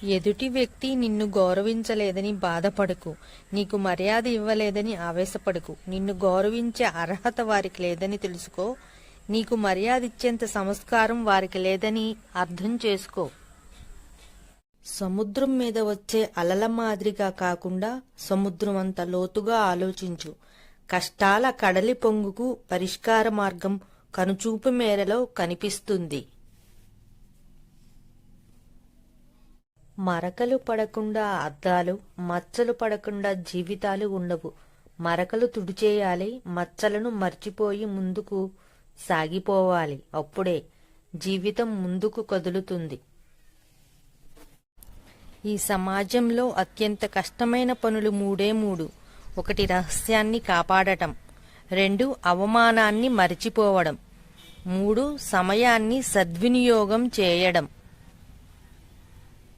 ఎదుటి వ్యక్తి నిన్ను గౌరవించలేదని బాధపడకు. నీకు మర్యాద ఇవ్వలేదని ఆవేశపడకు. నిన్ను గౌరవించే అర్హత వారికి లేదని తెలుసుకో. నీకు మర్యాద ఇచ్చేంత సంస్కారం వారికి లేదని అర్థం చేసుకో. సముద్రం మీద వచ్చే అలల మాదిరిగా కాకుండా సముద్రం అంత లోతుగా ఆలోచించు. కష్టాల కడలి పొంగుకు పరిష్కార మార్గం కనుచూపు మేరలో కనిపిస్తుంది. మరకలు పడకుండా అద్దాలు, మచ్చలు పడకుండా జీవితాలు ఉండవు. మరకలు తుడిచేయాలి, మచ్చలను మర్చిపోయి ముందుకు సాగిపోవాలి. అప్పుడే జీవితం ముందుకు కదులుతుంది. ఈ సమాజంలో అత్యంత కష్టమైన పనులు మూడే మూడు. 1 రహస్యాన్ని కాపాడటం, 2 అవమానాన్ని మరిచిపోవడం, 3 సమయాన్ని సద్వినియోగం చేయడం.